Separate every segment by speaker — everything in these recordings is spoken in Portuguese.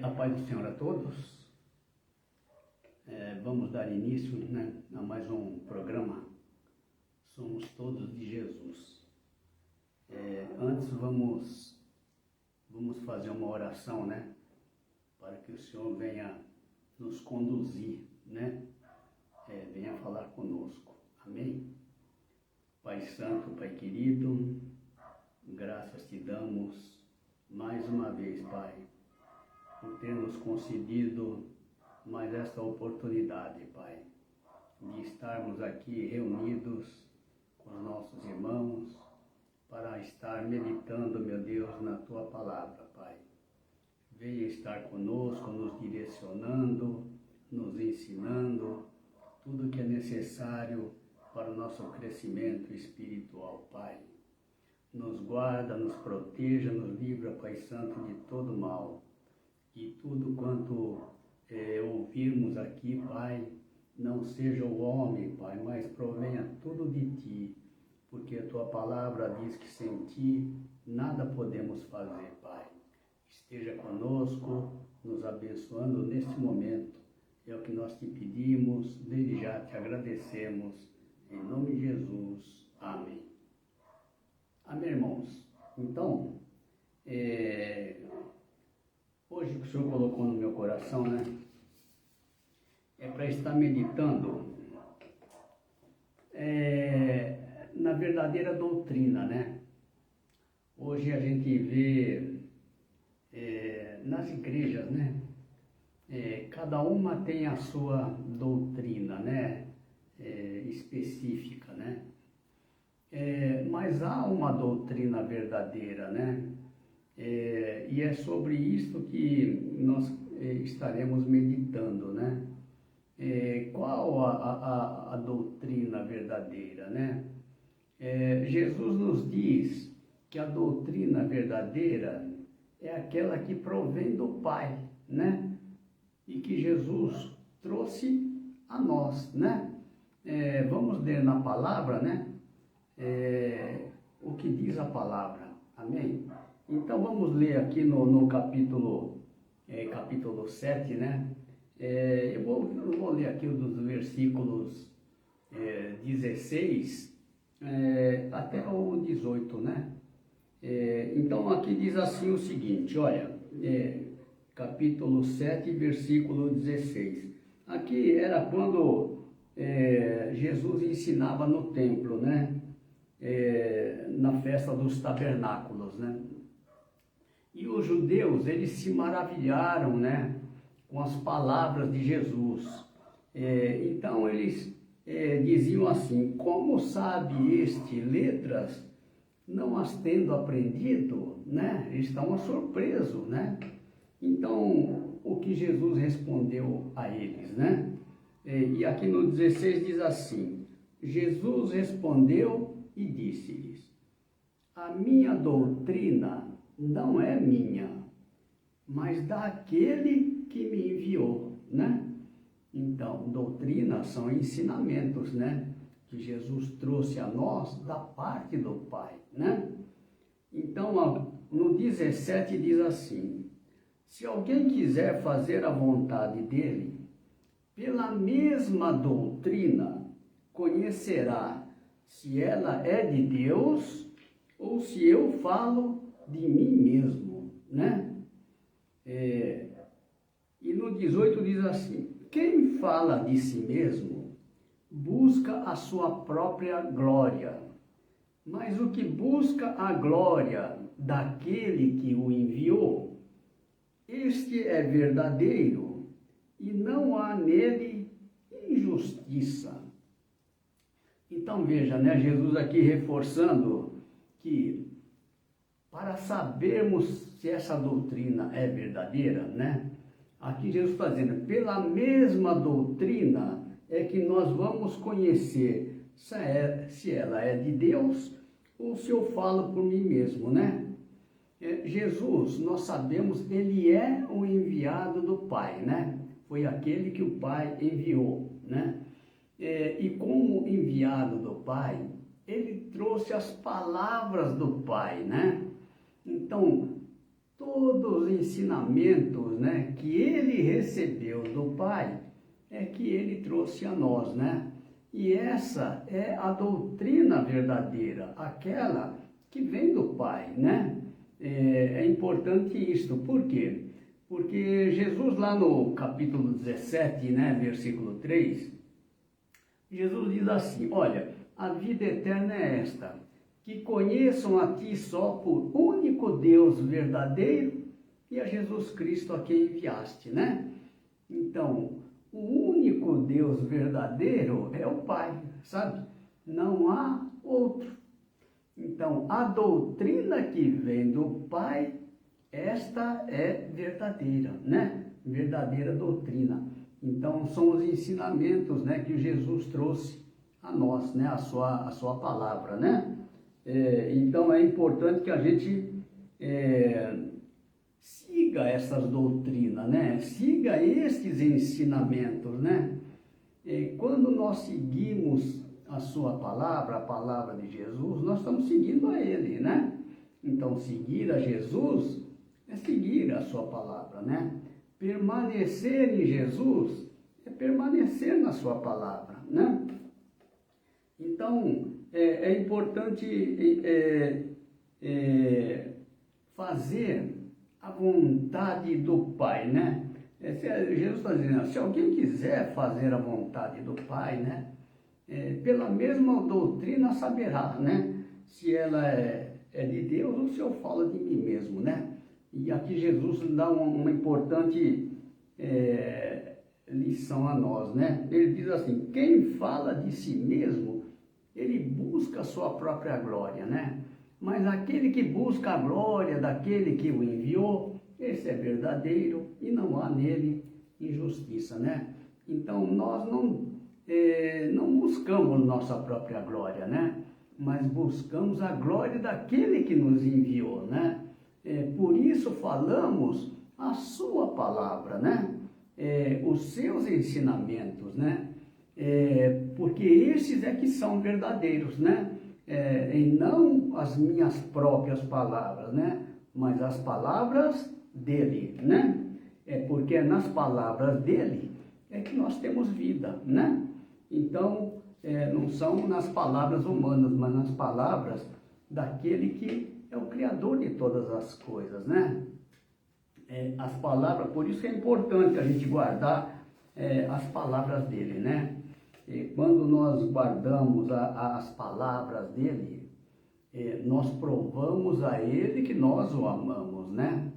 Speaker 1: A paz do Senhor a todos. Vamos dar início, a mais um programa Somos Todos de Jesus. Antes vamos fazer uma oração, para que o Senhor venha nos conduzir, venha falar conosco. Amém? Pai Santo, Pai querido, graças te damos mais uma vez, Pai, por ter nos concedido mais esta oportunidade, Pai, de estarmos aqui reunidos com os nossos irmãos para estar meditando, meu Deus, na Tua Palavra, Pai. Venha estar conosco, nos direcionando, nos ensinando tudo que é necessário para o nosso crescimento espiritual, Pai. Nos guarda, nos proteja, nos livra, Pai Santo, de todo mal. E tudo quanto ouvirmos aqui, Pai, não seja o homem, Pai, mas provenha tudo de Ti, porque a Tua palavra diz que sem Ti nada podemos fazer, Pai. Esteja conosco, nos abençoando neste momento. É o que nós te pedimos, desde já te agradecemos, em nome de Jesus. Amém. Amém, irmãos. Então, hoje o Senhor colocou no meu coração, é para estar meditando na verdadeira doutrina, Hoje a gente vê nas igrejas, cada uma tem a sua doutrina, específica, mas há uma doutrina verdadeira, e é sobre isto que nós estaremos meditando, Qual a doutrina verdadeira, Jesus nos diz que a doutrina verdadeira é aquela que provém do Pai, e que Jesus trouxe a nós, Vamos ler na palavra, o que diz a palavra, amém? Então vamos ler aqui no capítulo 7, eu vou ler aqui dos versículos 16 até o 18, Então aqui diz assim o seguinte, olha, capítulo 7, versículo 16. Aqui era quando Jesus ensinava no templo, na festa dos tabernáculos, E os judeus, eles se maravilharam, com as palavras de Jesus. Então eles diziam assim: como sabe este letras, não as tendo aprendido, Eles estavam surpresos, Então, o que Jesus respondeu a eles, E aqui no 16 diz assim: Jesus respondeu e disse-lhes: a minha doutrina não é minha, mas daquele que me enviou, Então, doutrina são ensinamentos, que Jesus trouxe a nós da parte do Pai, Então, no 17 diz assim: se alguém quiser fazer a vontade dele, pela mesma doutrina conhecerá se ela é de Deus ou se eu falo de mim mesmo, E no 18 diz assim: quem fala de si mesmo busca a sua própria glória, mas o que busca a glória daquele que o enviou, este é verdadeiro e não há nele injustiça. Então veja, Jesus aqui reforçando que para sabermos se essa doutrina é verdadeira, Aqui Jesus está dizendo, pela mesma doutrina é que nós vamos conhecer se ela é de Deus ou se eu falo por mim mesmo, Jesus, nós sabemos, ele é o enviado do Pai, Foi aquele que o Pai enviou, E como enviado do Pai, ele trouxe as palavras do Pai, Então, todos os ensinamentos, né, que ele recebeu do Pai, é que ele trouxe a nós, né? E essa é a doutrina verdadeira, aquela que vem do Pai, né? É importante isso, por quê? Porque Jesus lá no capítulo 17, né, versículo 3, Jesus diz assim, olha, a vida eterna é esta, que conheçam a Ti só por único Deus verdadeiro e a Jesus Cristo a quem enviaste, né? Então, o único Deus verdadeiro é o Pai, sabe? Não há outro. Então, a doutrina que vem do Pai, esta é verdadeira, né? Verdadeira doutrina. Então, são os ensinamentos, né, que Jesus trouxe a nós, né? A sua palavra, né? Então, é importante que a gente siga essas doutrinas, né? Siga estes ensinamentos, né? Quando nós seguimos a sua palavra, a palavra de Jesus, nós estamos seguindo a Ele, né? Então, seguir a Jesus é seguir a sua palavra, né? Permanecer em Jesus é permanecer na sua palavra, né? Então, é importante fazer a vontade do Pai, né? Jesus está dizendo, se alguém quiser fazer a vontade do Pai, né? Pela mesma doutrina saberá, né? Se ela é de Deus ou se eu falo de mim mesmo, né? E aqui Jesus dá uma importante lição a nós, né? Ele diz assim, quem fala de si mesmo, ele busca a sua própria glória, né? Mas aquele que busca a glória daquele que o enviou, esse é verdadeiro e não há nele injustiça, né? Então, nós não buscamos nossa própria glória, né? Mas buscamos a glória daquele que nos enviou, né? Por isso falamos a sua palavra, né? Os seus ensinamentos, né? Porque esses é que são verdadeiros, né? E não as minhas próprias palavras, né? Mas as palavras dele, né? Porque é nas palavras dele é que nós temos vida, né? Então, não são nas palavras humanas, mas nas palavras daquele que é o Criador de todas as coisas, né? As palavras, por isso que é importante a gente guardar as palavras dele, né? Quando nós guardamos as palavras dele, nós provamos a ele que nós o amamos, né?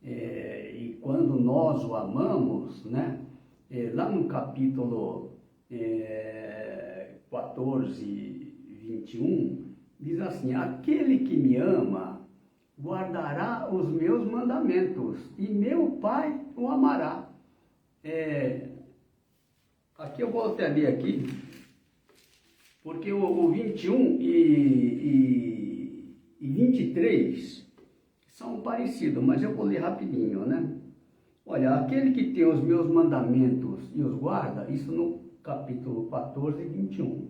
Speaker 1: E quando nós o amamos, né? Lá no capítulo 14, 21, diz assim, aquele que me ama guardará os meus mandamentos e meu Pai o amará. Aqui eu vou até ler aqui, porque o 21 e 23 são parecidos, mas eu vou ler rapidinho, né? Olha, aquele que tem os meus mandamentos e os guarda, isso no capítulo 14, 21.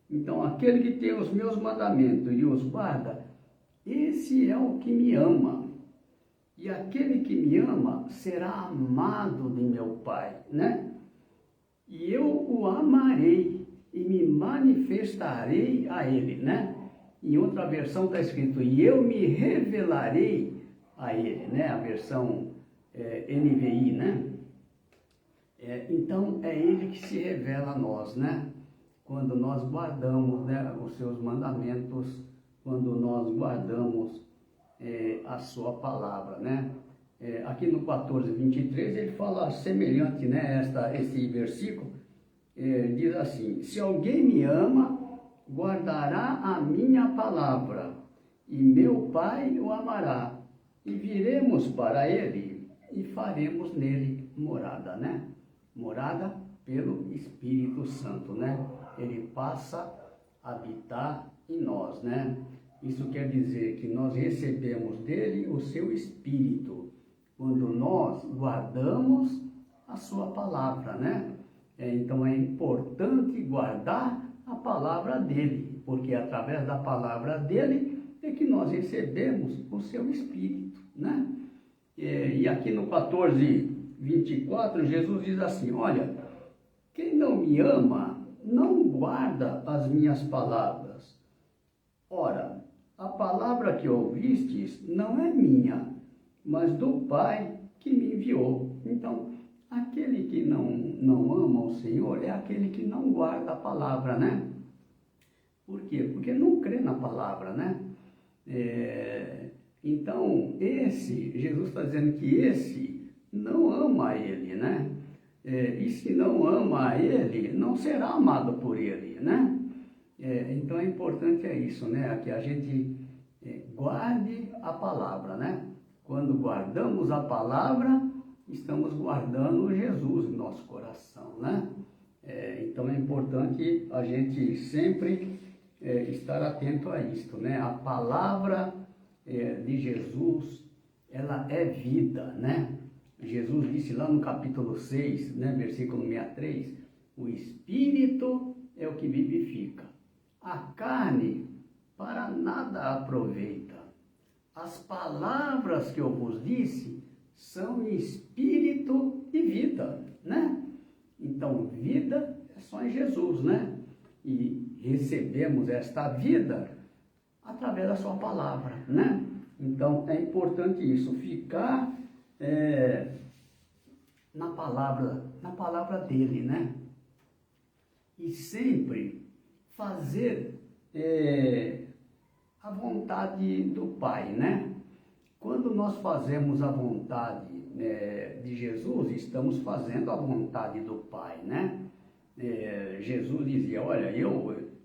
Speaker 1: Então, aquele que tem os meus mandamentos e os guarda, esse é o que me ama. E aquele que me ama será amado de meu Pai, né? E eu o amarei e me manifestarei a ele, né? Em outra versão está escrito, e eu me revelarei a ele, né? A versão NVI, né? Então, é ele que se revela a nós, né? Quando nós guardamos, né, os seus mandamentos, quando nós guardamos a sua palavra, né? Aqui no 14, 23, ele fala semelhante, né, esse versículo, diz assim, se alguém me ama, guardará a minha palavra, e meu Pai o amará, e viremos para ele, e faremos nele morada, né? Morada pelo Espírito Santo, né? Ele passa a habitar em nós, né? Isso quer dizer que nós recebemos dele o seu Espírito, quando nós guardamos a sua palavra, né? Então é importante guardar a palavra dele, porque através da palavra dele é que nós recebemos o seu Espírito, né? E aqui no 14:24, Jesus diz assim, olha, quem não me ama, não guarda as minhas palavras. Ora, a palavra que ouvistes não é minha, mas do Pai que me enviou. Então, aquele que não ama o Senhor é aquele que não guarda a palavra, né? Por quê? Porque não crê na palavra, né? Então, Jesus está dizendo que esse não ama ele, né? E se não ama ele, não será amado por ele, né? Então, é importante isso, né? Que a gente guarde a palavra, né? Quando guardamos a palavra, estamos guardando Jesus em nosso coração, né? Então, é importante a gente sempre estar atento a isto, né? A palavra de Jesus, ela é vida, né? Jesus disse lá no capítulo 6, né, versículo 63, o Espírito é o que vivifica, a carne para nada aproveita. As palavras que eu vos disse são Espírito e vida, né? Então, vida é só em Jesus, né? E recebemos esta vida através da sua palavra, né? Então, é importante isso, ficar na palavra dele, né? E sempre fazer a vontade do Pai, né? Quando nós fazemos a vontade de Jesus, estamos fazendo a vontade do Pai, né? Jesus dizia, olha,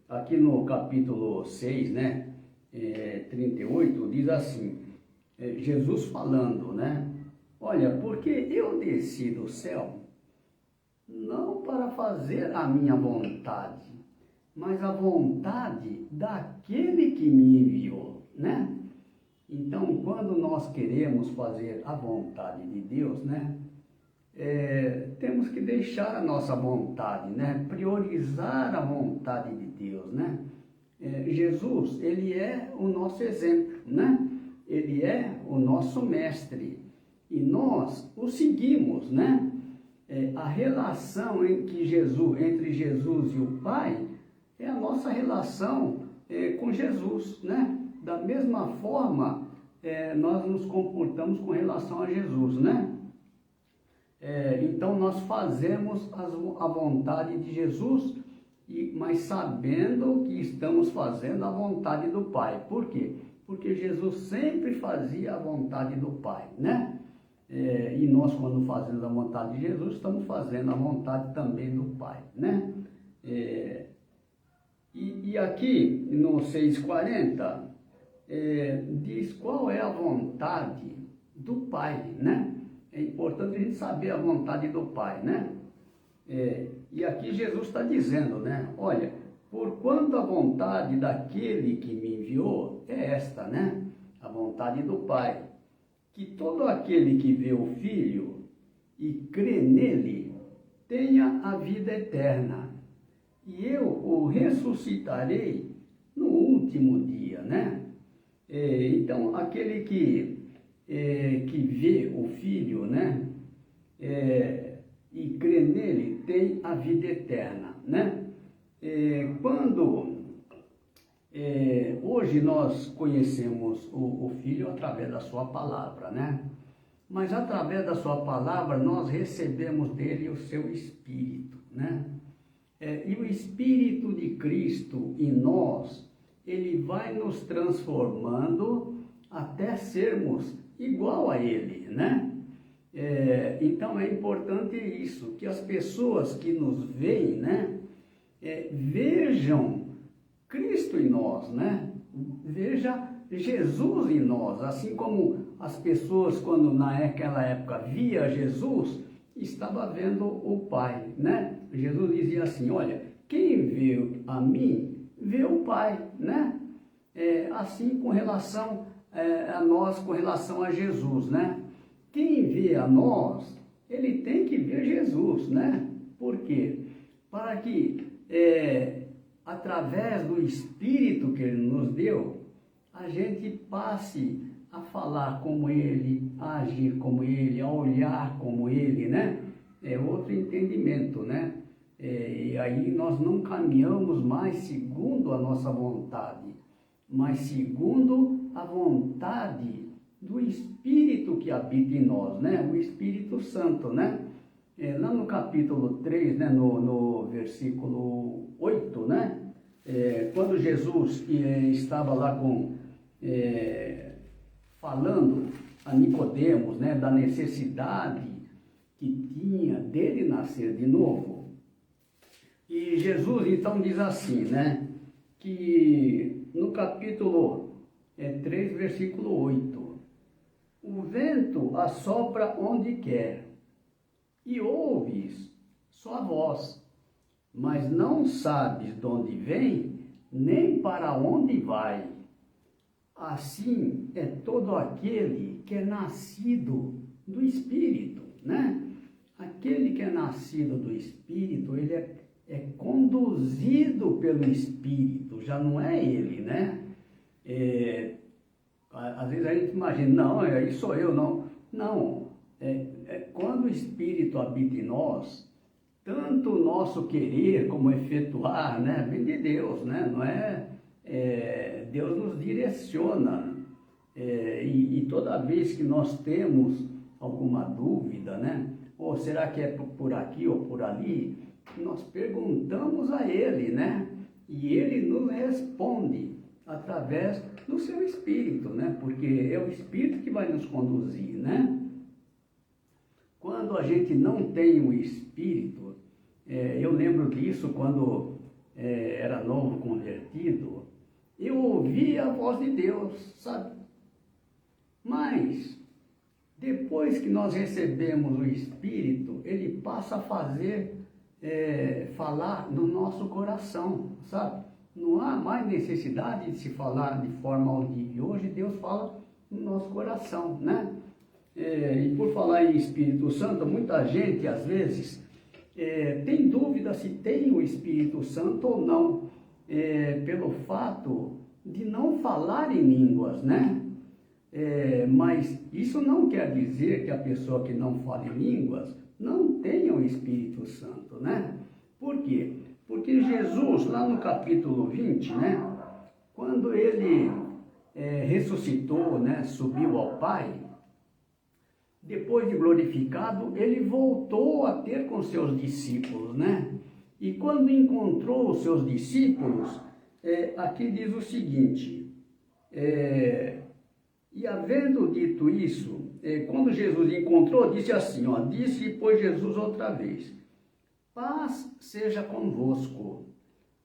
Speaker 1: aqui no capítulo 6, né? 38, diz assim, Jesus falando, né? Olha, porque eu desci do céu, não para fazer a minha vontade, mas a vontade daquele que me enviou, né? Então, quando nós queremos fazer a vontade de Deus, né? Temos que deixar a nossa vontade, né? Priorizar a vontade de Deus, né? Jesus, ele é o nosso exemplo, né? Ele é o nosso mestre. E nós o seguimos, né? A relação entre Jesus e o Pai é a nossa relação com Jesus, né? Da mesma forma, nós nos comportamos com relação a Jesus, né? Então, nós fazemos a vontade de Jesus, mas sabendo que estamos fazendo a vontade do Pai. Por quê? Porque Jesus sempre fazia a vontade do Pai, né? E nós, quando fazemos a vontade de Jesus, estamos fazendo a vontade também do Pai, né? E aqui, no 6:40, diz qual é a vontade do Pai, né? É importante a gente saber a vontade do Pai, né? E aqui Jesus está dizendo, né? Olha, porquanto a vontade daquele que me enviou é esta, né? A vontade do Pai. Que todo aquele que vê o Filho e crê nele tenha a vida eterna. E eu o ressuscitarei no último dia, né? Então, aquele que vê o Filho, né? E crê nele tem a vida eterna, né? Hoje nós conhecemos o Filho através da sua palavra, né? Mas através da sua palavra nós recebemos dele o seu Espírito, né? E o Espírito de Cristo em nós, ele vai nos transformando até sermos igual a ele, né? Então é importante isso, que as pessoas que nos veem, né? Vejam Cristo em nós, né? Veja Jesus em nós, assim como as pessoas, quando naquela época via Jesus, estava vendo o Pai, né? Jesus dizia assim, olha, quem vê a mim, vê o Pai, né? Assim com relação a nós, com relação a Jesus, né? Quem vê a nós, ele tem que ver Jesus, né? Por quê? Para que através do Espírito que ele nos deu, a gente passe a falar como Ele, a agir como Ele, a olhar como Ele, né? É outro entendimento, né? E aí nós não caminhamos mais segundo a nossa vontade, mas segundo a vontade do Espírito que habita em nós, né? O Espírito Santo, né? Lá no capítulo 3, né? No versículo 8, né? Quando Jesus estava lá falando a Nicodemos, né? Da necessidade que tinha dele nascer de novo. E Jesus então diz assim, né? Que no capítulo 3, versículo 8, o vento assopra onde quer, e ouves sua voz, mas não sabes de onde vem, nem para onde vai. Assim é todo aquele que é nascido do Espírito, né? Aquele que é nascido do Espírito, ele é conduzido pelo Espírito, já não é ele, né? Às vezes a gente imagina, não, aí sou eu, não. Não, quando o Espírito habita em nós, tanto o nosso querer como efetuar, né, vem de Deus, né? Não Deus nos direciona, e toda vez que nós temos alguma dúvida, né? Ou será que é por aqui ou por ali? Nós perguntamos a Ele, né? E Ele nos responde através do seu Espírito, né? Porque é o Espírito que vai nos conduzir, né? Quando a gente não tem o Espírito, eu lembro disso quando era novo convertido, eu ouvia a voz de Deus, sabe? Mas depois que nós recebemos o Espírito, ele passa a falar no nosso coração, sabe? Não há mais necessidade de se falar de forma audível. Hoje Deus fala no nosso coração, né? E por falar em Espírito Santo, muita gente às vezes tem dúvida se tem o Espírito Santo ou não, pelo fato de não falar em línguas, né? Mas isso não quer dizer que a pessoa que não fala em línguas não tenha o Espírito Santo, né? Por quê? Porque Jesus, lá no capítulo 20, né? Quando ele ressuscitou, né? Subiu ao Pai, depois de glorificado, ele voltou a ter com seus discípulos, né? E quando encontrou os seus discípulos, aqui diz o seguinte, e havendo dito isso, quando Jesus encontrou, disse assim, disse, pois Jesus outra vez, paz seja convosco,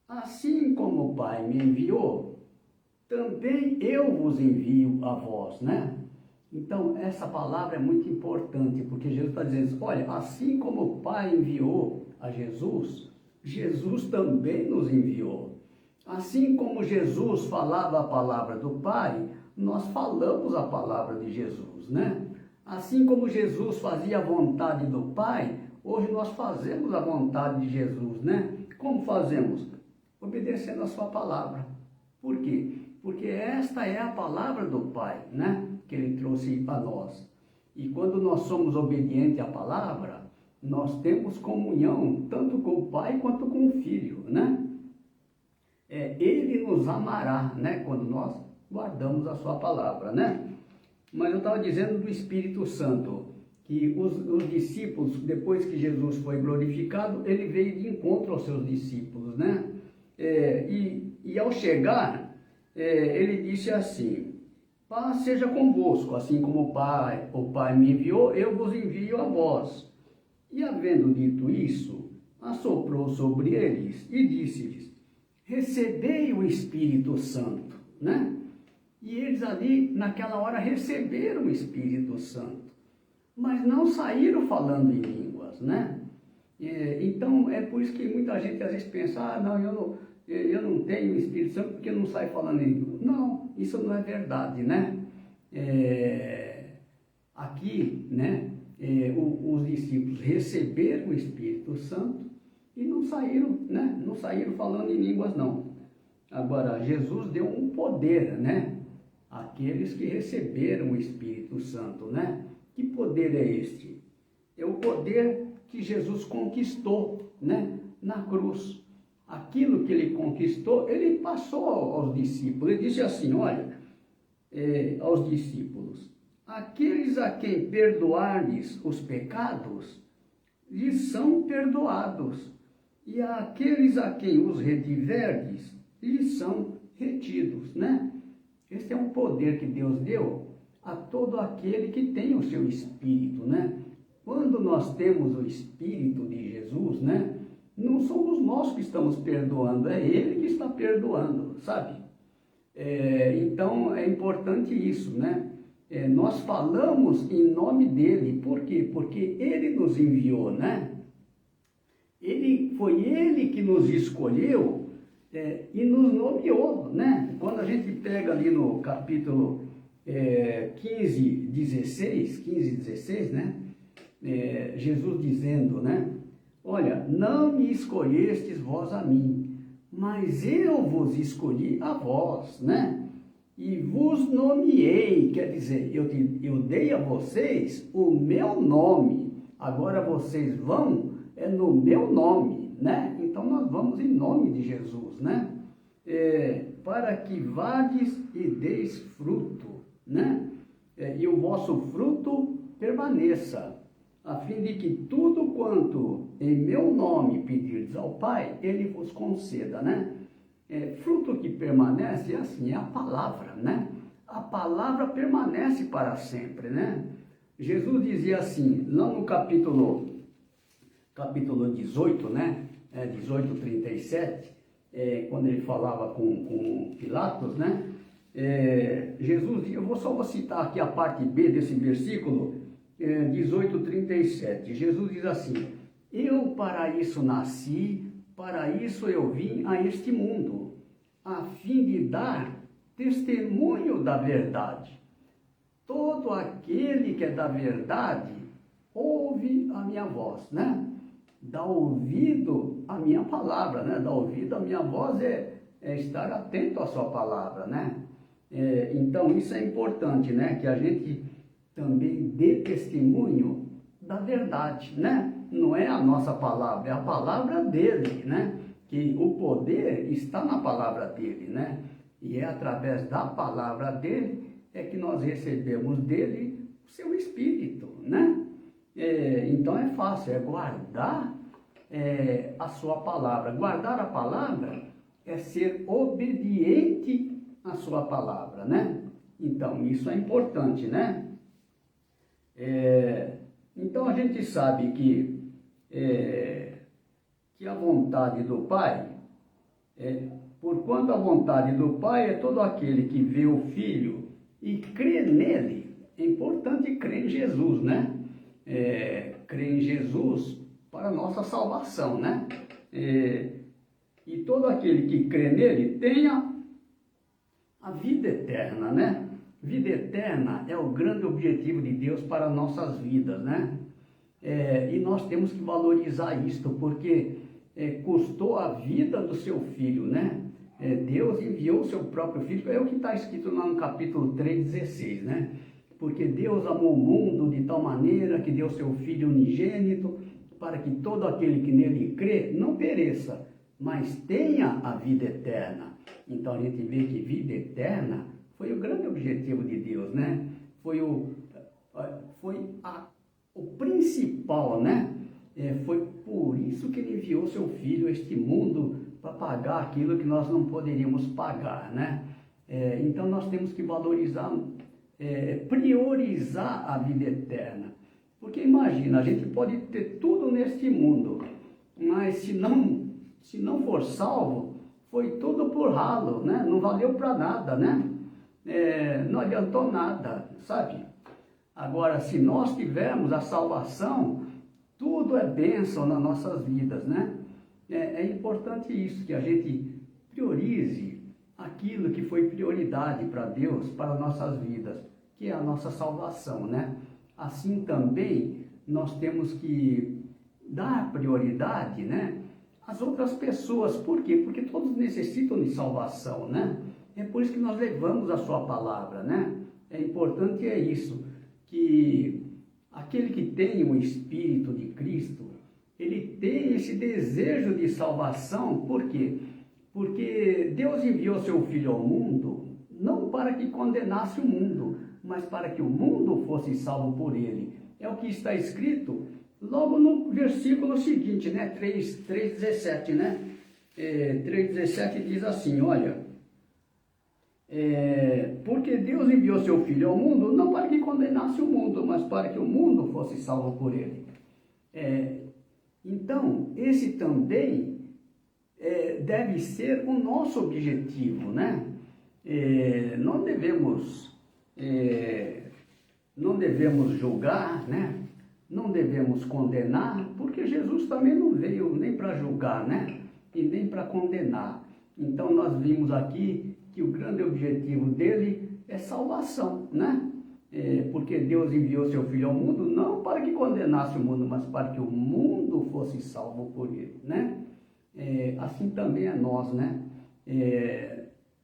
Speaker 1: assim como o Pai me enviou, também eu vos envio a vós, né? Então, essa palavra é muito importante, porque Jesus está dizendo, olha, assim como o Pai enviou a Jesus, Jesus também nos enviou. Assim como Jesus falava a palavra do Pai, nós falamos a palavra de Jesus, né? Assim como Jesus fazia a vontade do Pai, hoje nós fazemos a vontade de Jesus, né? Como fazemos? Obedecendo a sua palavra. Por quê? Porque esta é a palavra do Pai, né? Que Ele trouxe a nós. E quando nós somos obedientes à palavra, nós temos comunhão tanto com o Pai quanto com o Filho, né? Ele nos amará, né? Quando nós guardamos a sua palavra, né? Mas eu estava dizendo do Espírito Santo, que os discípulos, depois que Jesus foi glorificado, ele veio de encontro aos seus discípulos, né? E ao chegar, ele disse assim, paz seja convosco, assim como o Pai me enviou, eu vos envio a vós. E havendo dito isso, assoprou sobre eles e disse-lhes, recebei o Espírito Santo, né? E eles ali, naquela hora, receberam o Espírito Santo, mas não saíram falando em línguas, né? Então, é por isso que muita gente às vezes pensa, não, eu não tenho o Espírito Santo porque eu não saio falando em línguas. Não, isso não é verdade, né? Aqui, né, os discípulos receberam o Espírito Santo e não saíram, né? Não saíram falando em línguas, não. Agora, Jesus deu um poder, né? aqueles que receberam o Espírito Santo, né? Que poder é este? É o poder que Jesus conquistou, né? Na cruz. Aquilo que ele conquistou, ele passou aos discípulos. Ele disse assim, olha, aos discípulos, aqueles a quem perdoardes os pecados, lhes são perdoados. E aqueles a quem os retiverdes, lhes são retidos, né? Esse é um poder que Deus deu a todo aquele que tem o seu Espírito, né? Quando nós temos o Espírito de Jesus, né? Não somos nós que estamos perdoando, é Ele que está perdoando, sabe? Então é importante isso, né? Nós falamos em nome dEle, por quê? Porque Ele nos enviou, né? Foi Ele que nos escolheu e nos nomeou, né? Quando a gente pega ali no capítulo 15, 16, né? Jesus dizendo, né? Olha, não me escolhestes vós a mim, mas eu vos escolhi a vós, né? E vos nomeei, quer dizer, eu dei a vocês o meu nome, agora vocês vão no meu nome, né? Então nós vamos em nome de Jesus, né? Para que vades e deis fruto, né? E o vosso fruto permaneça, a fim de que tudo quanto em meu nome pedirdes ao Pai, Ele vos conceda, né? Fruto que permanece, assim, é a palavra, né? A palavra permanece para sempre, né? Jesus dizia assim, lá no capítulo 18, né? 18:37, quando ele falava com Pilatos, né? Jesus, eu vou citar aqui a parte B desse versículo, 18:37. Jesus diz assim, eu para isso nasci, para isso eu vim a este mundo, a fim de dar testemunho da verdade. Todo aquele que é da verdade, ouve a minha voz, né? Dá ouvido à minha palavra, né? Dá ouvido à minha voz é estar atento à sua palavra, né? Então isso é importante, né? Que a gente também dê testemunho da verdade, né? Não é a nossa palavra, é a palavra dele, né? Que o poder está na palavra dele, né? E é através da palavra dele que nós recebemos dele o seu Espírito, né? Então é fácil, é guardar a sua palavra. Guardar a palavra é ser obediente à sua palavra, né? Então isso é importante, né? Então a gente sabe que a vontade do Pai, porquanto a vontade do Pai é todo aquele que vê o Filho e crê nele. É importante crer em Jesus, né? Crer em Jesus para a nossa salvação, né? E todo aquele que crê nele tenha a vida eterna, né? Vida eterna é o grande objetivo de Deus para nossas vidas, né? E nós temos que valorizar isto, porque custou a vida do seu filho, né? Deus enviou o seu próprio filho, é o que está escrito lá no capítulo 3:16, né? Porque Deus amou o mundo de tal maneira que deu seu filho unigênito, para que todo aquele que nele crê não pereça, mas tenha a vida eterna. Então a gente vê que vida eterna foi o grande objetivo de Deus, né? Foi o principal, né? Foi por isso que ele enviou seu filho a este mundo, para pagar aquilo que nós não poderíamos pagar, né? Então nós temos que valorizar, priorizar a vida eterna. Porque imagina, a gente pode ter tudo neste mundo, mas se não for salvo, foi tudo por ralo, né? Não valeu para nada, né? Não adiantou nada, sabe? Agora, se nós tivermos a salvação, tudo é bênção nas nossas vidas, né? É importante isso, que a gente priorize aquilo que foi prioridade para Deus, para nossas vidas, que é a nossa salvação, né? Assim também, nós temos que dar prioridade, né, às outras pessoas. Por quê? Porque todos necessitam de salvação, né? É por isso que nós levamos a sua palavra, né? É importante isso, que aquele que tem o Espírito de Cristo, ele tem esse desejo de salvação. Por quê? Porque Deus enviou seu Filho ao mundo, não para que condenasse o mundo, mas para que o mundo fosse salvo por ele. É o que está escrito logo no versículo seguinte, né? 3,17, né? 3,17 diz assim, olha, porque Deus enviou seu Filho ao mundo, não para que condenasse o mundo, mas para que o mundo fosse salvo por ele. Então, esse também deve ser o nosso objetivo, né? Não devemos julgar, né? Não devemos condenar, porque Jesus também não veio nem para julgar, né? E nem para condenar. Então nós vimos aqui que o grande objetivo dele é salvação, né? Porque Deus enviou seu Filho ao mundo não para que condenasse o mundo, mas para que o mundo fosse salvo por ele, né? Assim também é nós, né?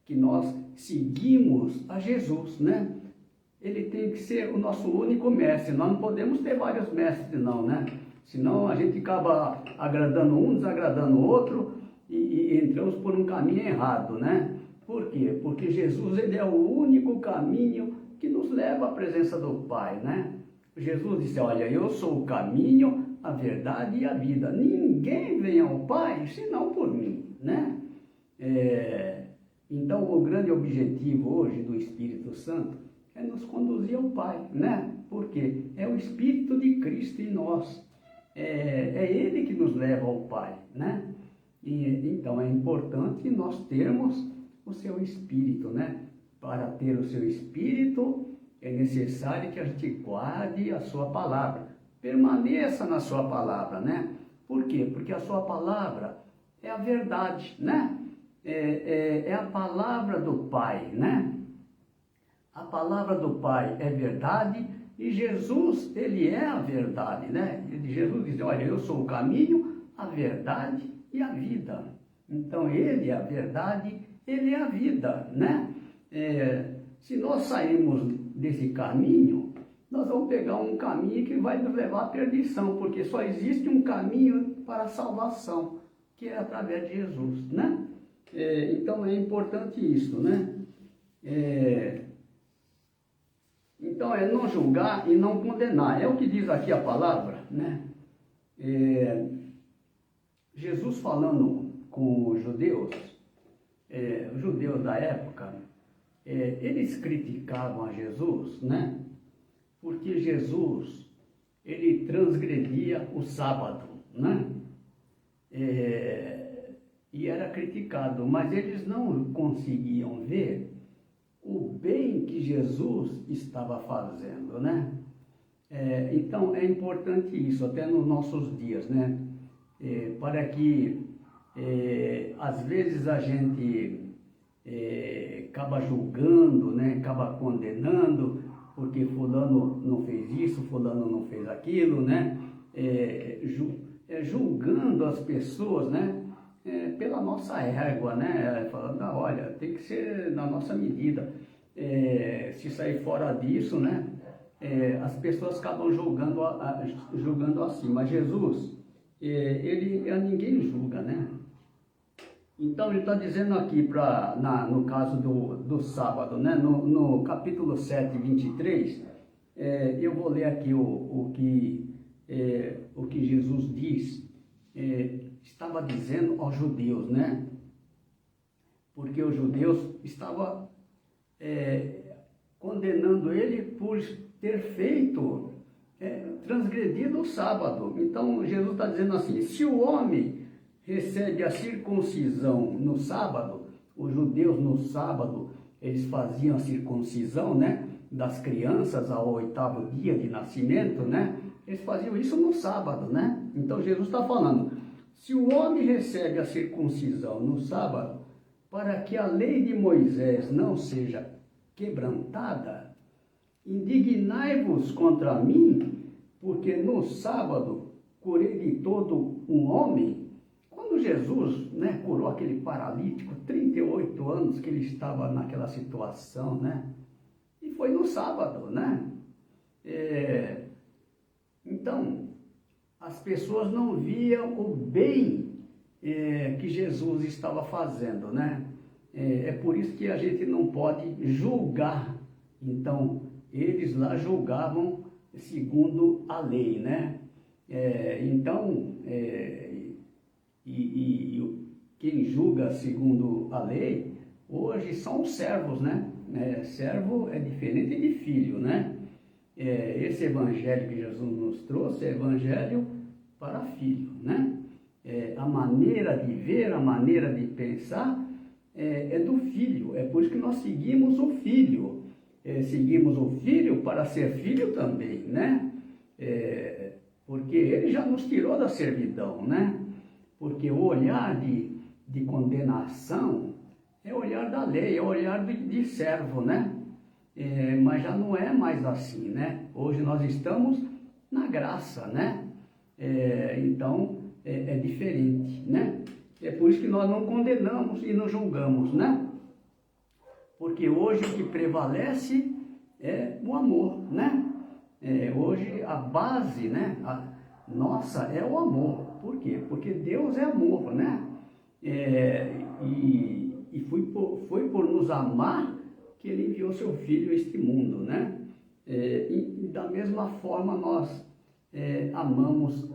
Speaker 1: Que nós seguimos a Jesus, né? Ele tem que ser o nosso único mestre. Nós não podemos ter vários mestres, não, né? Senão a gente acaba agradando um, desagradando o outro e entramos por um caminho errado, né? Por quê? Porque Jesus, ele é o único caminho que nos leva à presença do Pai, né? Jesus disse, olha, eu sou o caminho, a verdade e a vida. Ninguém vem ao Pai senão por mim, né? Então, o grande objetivo hoje do Espírito Santo é nos conduzir ao Pai, né? Porque é o Espírito de Cristo em nós. É Ele que nos leva ao Pai, né? Então, é importante nós termos o seu Espírito, né? Para ter o seu Espírito, é necessário que a gente guarde a sua palavra. Permaneça na sua palavra, né? Por quê? Porque a sua palavra é a verdade, né? É a palavra do Pai, né? A palavra do Pai é verdade e Jesus, ele é a verdade, né? Jesus diz, olha, eu sou o caminho, a verdade e a vida. Então, ele é a verdade, ele é a vida, né? Se nós sairmos desse caminho, nós vamos pegar um caminho que vai nos levar à perdição, porque só existe um caminho para a salvação, que é através de Jesus, né? Então, é importante isso, né? Então, é não julgar e não condenar. É o que diz aqui a palavra, né? Jesus falando com os judeus da época, eles criticavam a Jesus, né? Porque Jesus, ele transgredia o sábado, né? E era criticado, mas eles não conseguiam ver o bem que Jesus estava fazendo, né? Então, é importante isso, até nos nossos dias, né? Para que, às vezes, a gente acaba julgando, né? Acaba condenando, porque fulano não fez isso, fulano não fez aquilo, né? Julgando as pessoas, né? Pela nossa régua, né? Falando, olha, tem que ser na nossa medida. Se sair fora disso, né? As pessoas acabam julgando assim. Mas Jesus, ele a ninguém julga, né? Então ele está dizendo aqui, no caso do sábado, né? No capítulo 7, 23, eu vou ler aqui o que Jesus diz. Estava dizendo aos judeus, né? Porque os judeus estavam condenando ele por ter feito, transgredido o sábado. Então Jesus está dizendo assim, se o homem recebe a circuncisão no sábado, os judeus no sábado, eles faziam a circuncisão, né? Das crianças ao 8º dia de nascimento, né? Eles faziam isso no sábado, né? Então Jesus está falando, se o homem recebe a circuncisão no sábado, para que a lei de Moisés não seja quebrantada, indignai-vos contra mim, porque no sábado curei de todo um homem. Quando quando Jesus, né, curou aquele paralítico, 38 anos que ele estava naquela situação, né? E foi no sábado, né? Então, as pessoas não viam o bem que Jesus estava fazendo, né? É por isso que a gente não pode julgar. Então, eles lá julgavam segundo a lei, né? Quem julga segundo a lei, hoje são os servos, né? Servo é diferente de filho, né? Esse evangelho que Jesus nos trouxe é evangelho para filho, né? A maneira de ver, a maneira de pensar é do filho. É por isso que nós seguimos o filho. Seguimos o filho para ser filho também, né? Porque ele já nos tirou da servidão, né? Porque o olhar de condenação é o olhar da lei, é o olhar de servo, né? Mas já não é mais assim, né? Hoje nós estamos na graça, né? Então, é diferente, né? É por isso que nós não condenamos e não julgamos, né? Porque hoje o que prevalece é o amor, né? Hoje a base, né, nossa é o amor. Por quê? Porque Deus é amor, né? E foi por nos amar que Ele enviou Seu Filho a este mundo, né? E da mesma forma nós amamos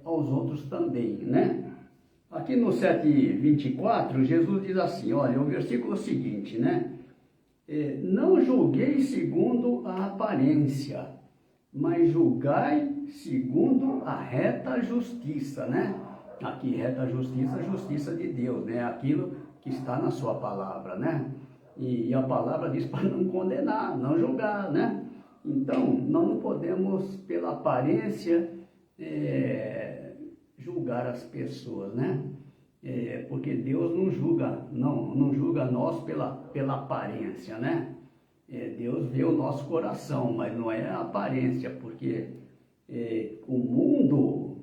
Speaker 1: aos outros também, né? Aqui no 7:24, Jesus diz assim, olha, o versículo seguinte, né? Não julguei segundo a aparência, mas julgai segundo a reta justiça, né? Aqui, reta justiça, justiça de Deus, né? Aquilo que está na sua palavra, né? E a palavra diz para não condenar, não julgar, né? Então, não podemos, pela aparência, julgar as pessoas, né? Porque Deus não julga, não julga nós pela aparência, né? Deus vê o nosso coração, mas não é a aparência, porque o mundo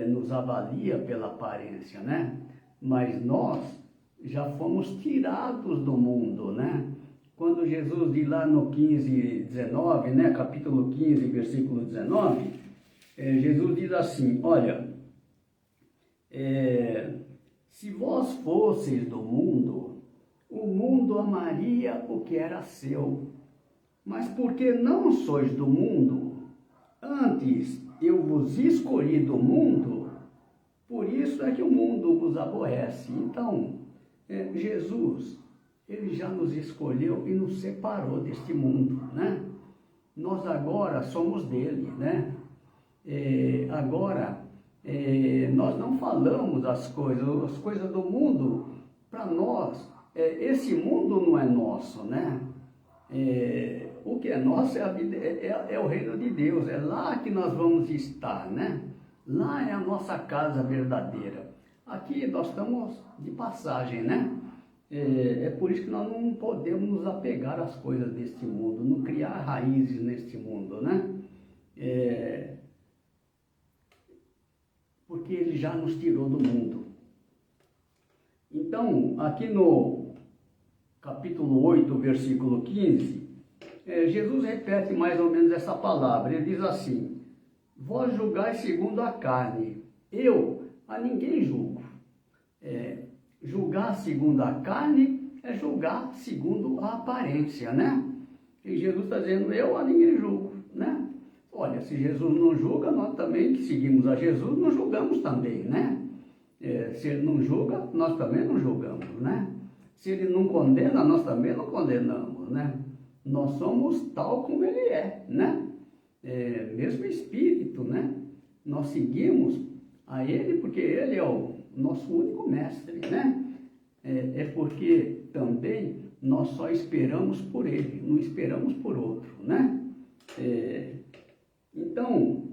Speaker 1: nos avalia pela aparência, né? Mas nós já fomos tirados do mundo, né? Quando Jesus diz lá no 15:19, né? Capítulo 15, versículo 19, Jesus diz assim, olha, se vós fosseis do mundo, o mundo amaria o que era seu. Mas porque não sois do mundo, antes eu vos escolhi do mundo, por isso é que o mundo vos aborrece. Então, Jesus, Ele já nos escolheu e nos separou deste mundo, né? Nós agora somos dele, né? Agora, nós não falamos as coisas do mundo, para nós, esse mundo não é nosso, né? O que é nosso é a vida, é o reino de Deus, é lá que nós vamos estar, né? Lá é a nossa casa verdadeira. Aqui nós estamos de passagem, né? É por isso que nós não podemos nos apegar às coisas deste mundo, não criar raízes neste mundo, né? Porque Ele já nos tirou do mundo. Então, aqui no capítulo 8, versículo 15, Jesus repete mais ou menos essa palavra. Ele diz assim, vós julgais segundo a carne, eu a ninguém julgo. Julgar segundo a carne é julgar segundo a aparência, né? E Jesus está dizendo, eu a ninguém julgo, né? Olha, se Jesus não julga, nós também que seguimos a Jesus, não julgamos também, né? Se Ele não julga, nós também não julgamos, né? Se Ele não condena, nós também não condenamos, né? Nós somos tal como Ele é, né? Mesmo Espírito, né? Nós seguimos a Ele porque Ele é o nosso único mestre, né? Porque também nós só esperamos por Ele, não esperamos por outro, né? Então,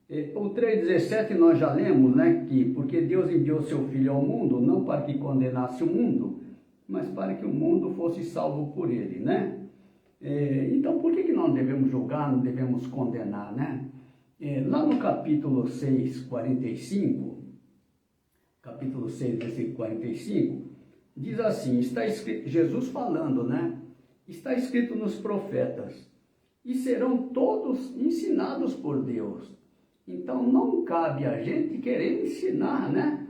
Speaker 1: o 3,17 nós já lemos, né? Que porque Deus enviou seu Filho ao mundo, não para que condenasse o mundo, mas para que o mundo fosse salvo por Ele, né? Então, por que não devemos julgar, não devemos condenar, né? Lá no capítulo 6, 45, capítulo 6, versículo 45, diz assim, está escrito, Jesus falando, né? Está escrito nos profetas, e serão todos ensinados por Deus. Então não cabe a gente querer ensinar, né?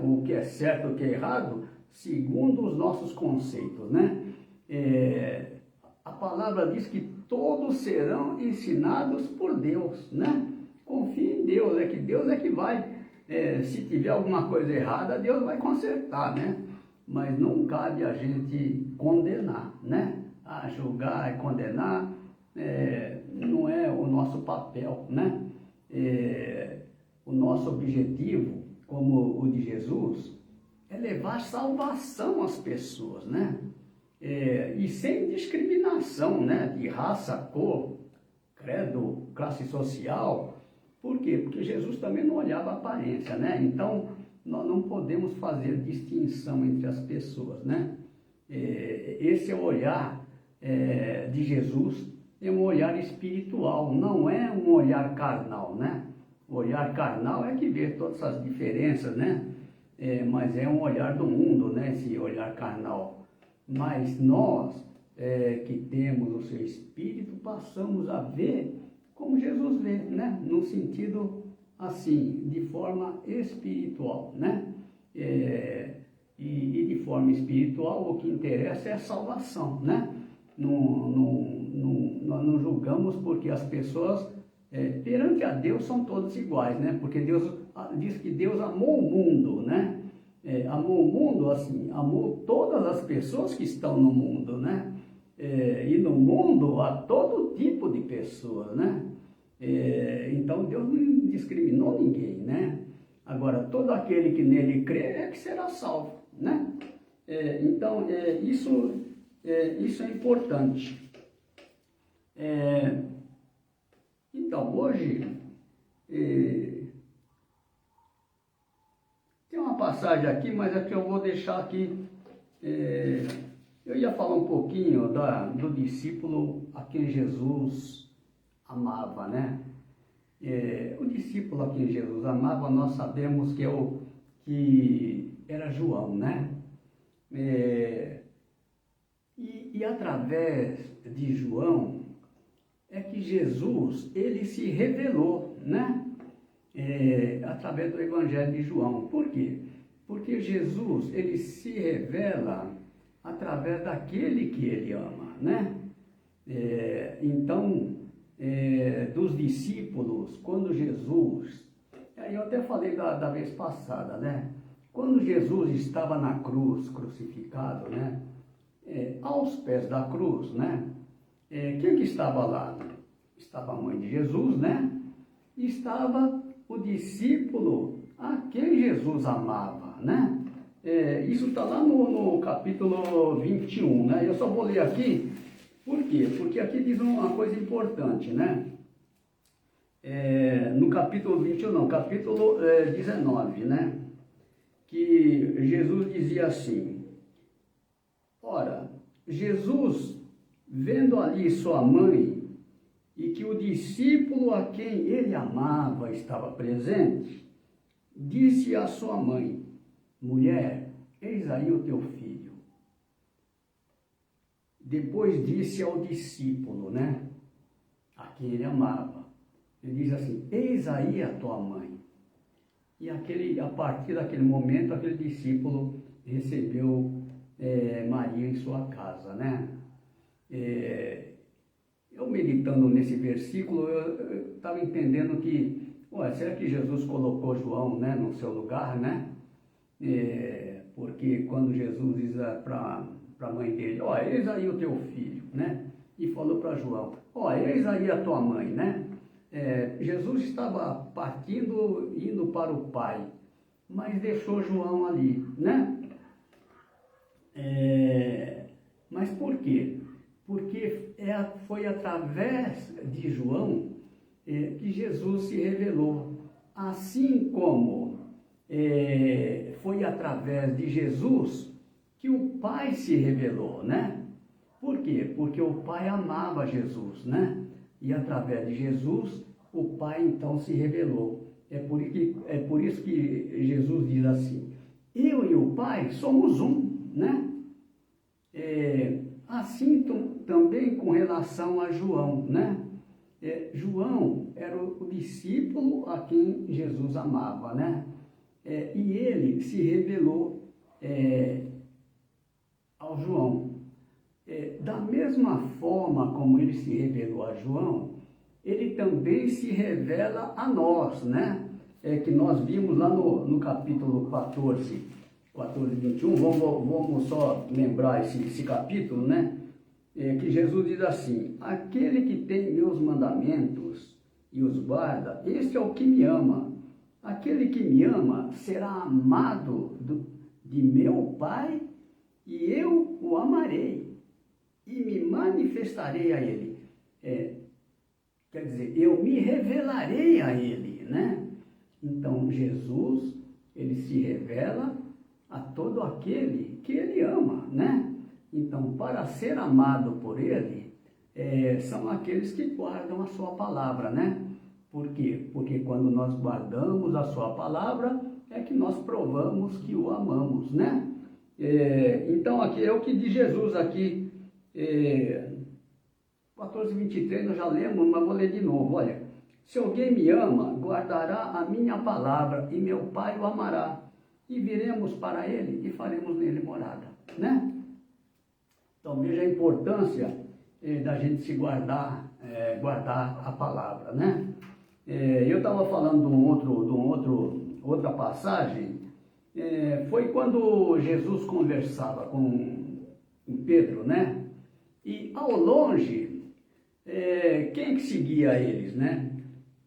Speaker 1: O que é certo, o que é errado, segundo os nossos conceitos, né? A palavra diz que todos serão ensinados por Deus, né? Confie em Deus, Deus é que vai, se tiver alguma coisa errada, Deus vai consertar, né? Mas não cabe a gente condenar, né? Julgar e condenar não é o nosso papel, né? O nosso objetivo, como o de Jesus, é levar salvação às pessoas, né? E sem discriminação, né? De raça, cor, credo, classe social. Por quê? Porque Jesus também não olhava a aparência, né? Então, nós não podemos fazer distinção entre as pessoas, né? Esse é o olhar de Jesus, é um olhar espiritual, não é um olhar carnal, né? O olhar carnal é que vê todas as diferenças, né? Mas é um olhar do mundo, né? Esse olhar carnal. Mas nós, que temos o seu espírito, passamos a ver como Jesus vê, né? No sentido, assim, de forma espiritual, né? E de forma espiritual, o que interessa é a salvação, né? Nós não julgamos porque as pessoas, perante a Deus, são todos iguais, né? Porque Deus diz que Deus amou o mundo, né? Amou o mundo, assim, amou todas as pessoas que estão no mundo, né? E no mundo há todo tipo de pessoas, né? Então Deus não discriminou ninguém, né? Agora, todo aquele que nele crê é que será salvo, né? Então, isso é importante. Então, hoje, tem uma passagem aqui, mas é que eu vou deixar aqui. Eu ia falar um pouquinho do discípulo a quem Jesus amava, né? O discípulo a quem Jesus amava, nós sabemos que era João, né? E através de João é que Jesus, ele se revelou, né? Através do Evangelho de João. Por quê? Porque Jesus, ele se revela através daquele que ele ama, né? Então, dos discípulos, quando Jesus, eu até falei da vez passada, né? Quando Jesus estava na cruz, crucificado, né? Aos pés da cruz, né? Quem que estava lá? Estava a mãe de Jesus, né? E estava o discípulo a quem Jesus amava, né? Isso está lá no capítulo 21, né? Eu só vou ler aqui, por quê? Porque aqui diz uma coisa importante, né? No capítulo 21, não, capítulo 19, né? Que Jesus dizia assim, ora, Jesus, vendo ali sua mãe, e que o discípulo a quem ele amava estava presente, disse à sua mãe, mulher, eis aí o teu filho. Depois disse ao discípulo, né, a quem ele amava, ele diz assim, eis aí a tua mãe. E a partir daquele momento, aquele discípulo recebeu Maria em sua casa, né? Eu meditando nesse versículo, eu estava entendendo que, será que Jesus colocou João, né, no seu lugar, né? Porque quando Jesus diz para a mãe dele, eis aí o teu filho, né? E falou para João, eis aí a tua mãe, né? Jesus estava partindo, indo para o Pai, mas deixou João ali, né? Mas por quê? Porque foi através de João que Jesus se revelou. Assim como foi através de Jesus que o Pai se revelou, né? Por quê? Porque o Pai amava Jesus, né? E através de Jesus, o Pai então se revelou. É por isso que Jesus diz assim, eu e o Pai somos um, né? Assim também com relação a João, né? João era o discípulo a quem Jesus amava, né? E ele se revelou ao João. Da mesma forma como ele se revelou a João, ele também se revela a nós, né? Que nós vimos lá no capítulo 14, 21, vamos só lembrar esse capítulo, né? Que Jesus diz assim, aquele que tem meus mandamentos e os guarda, este é o que me ama. Aquele que me ama será amado de meu Pai e eu o amarei e me manifestarei a ele. Quer dizer, eu me revelarei a ele, né? Então, Jesus, ele se revela a todo aquele que ele ama, né? Então, para ser amado por ele, são aqueles que guardam a sua palavra, né? Por quê? Porque quando nós guardamos a sua palavra, é que nós provamos que o amamos, né? Então, aqui é o que diz Jesus aqui, 14:23 nós já lemos, mas vou ler de novo, olha. Se alguém me ama, guardará a minha palavra e meu Pai o amará. E viremos para ele e faremos nele morada, né? Então veja a importância da gente se guardar a palavra, né? Eu estava falando de outra passagem, foi quando Jesus conversava com Pedro, né? E ao longe, quem que seguia eles, né?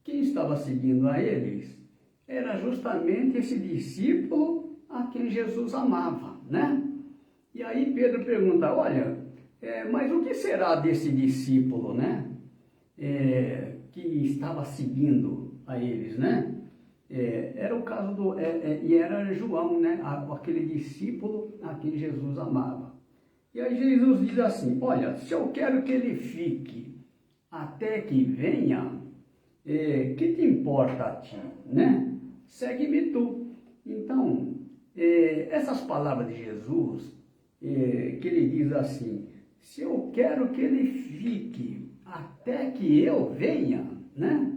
Speaker 1: Quem estava seguindo a eles era justamente esse discípulo a quem Jesus amava, né? E aí Pedro pergunta, olha, mas o que será desse discípulo, né? Que estava seguindo a eles, né? Era o caso e era João, né? Aquele discípulo a quem Jesus amava. E aí Jesus diz assim, olha, se eu quero que ele fique até que venha, que te importa a ti, né? Segue-me tu. Então, essas palavras de Jesus, que ele diz assim, se eu quero que ele fique até que eu venha, né?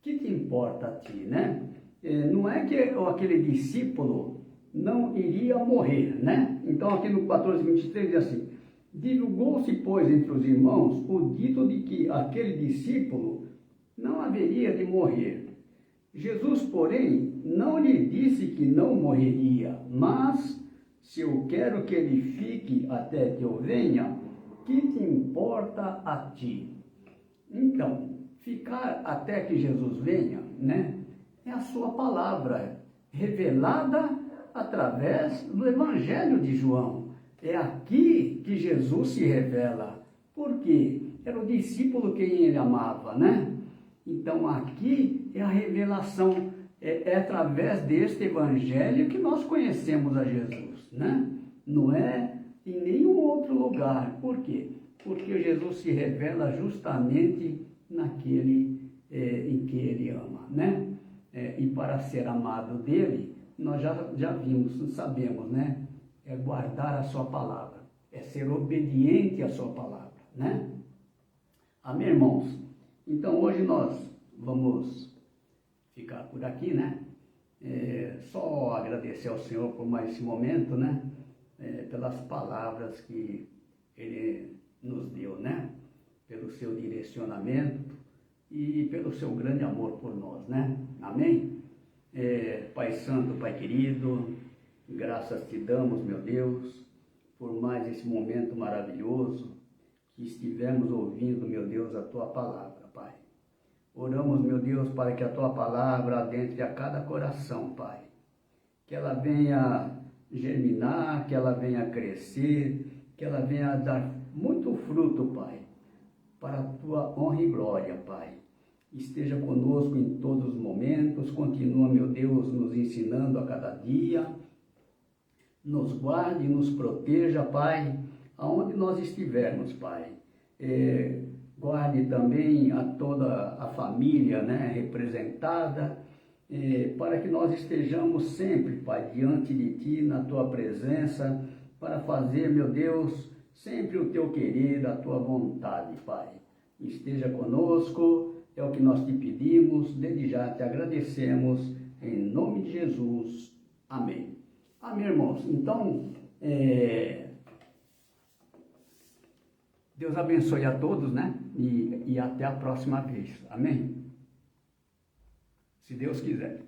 Speaker 1: Que te importa a ti, né? Não é que aquele discípulo não iria morrer, né? Então aqui no 14:23 diz assim, divulgou-se, pois, entre os irmãos o dito de que aquele discípulo não haveria de morrer. Jesus, porém, não lhe disse que não morreria, mas se eu quero que ele fique até que eu venha, que te importa a ti? Então, ficar até que Jesus venha, né, é a sua palavra revelada através do Evangelho de João. É aqui que Jesus se revela. Por quê? Era o discípulo quem ele amava, né? Então aqui é a revelação, é através deste Evangelho que nós conhecemos a Jesus, né? Não é em nenhum outro lugar. Por quê? Porque Jesus se revela justamente naquele em que ele ama, né? E para ser amado dele, nós já vimos, sabemos, né? É guardar a sua palavra, é ser obediente à sua palavra, né? Amém, irmãos? Então hoje nós vamos ficar por aqui, né? Só agradecer ao Senhor por mais esse momento, né? Pelas palavras que Ele nos deu, né? Pelo seu direcionamento e pelo seu grande amor por nós, né? Amém? Pai Santo, Pai querido, graças te damos, meu Deus, por mais esse momento maravilhoso que estivemos ouvindo, meu Deus, a Tua palavra, Pai. Oramos, meu Deus, para que a Tua palavra adentre a cada coração, Pai. Que ela venha germinar, que ela venha crescer, que ela venha dar muito fruto, Pai, para a Tua honra e glória, Pai. Esteja conosco em todos os momentos, continua, meu Deus, nos ensinando a cada dia, nos guarde e nos proteja, Pai, aonde nós estivermos, Pai. Guarde vontade também a toda a família, né, representada, para que nós estejamos sempre, Pai, diante de Ti, na Tua presença, para fazer, meu Deus, sempre o Teu querer, a Tua vontade, Pai. Esteja conosco, é o que nós te pedimos, desde já te agradecemos, em nome de Jesus. Amém. Amém, irmãos. Então, Deus abençoe a todos, né? E até a próxima vez. Amém? Se Deus quiser.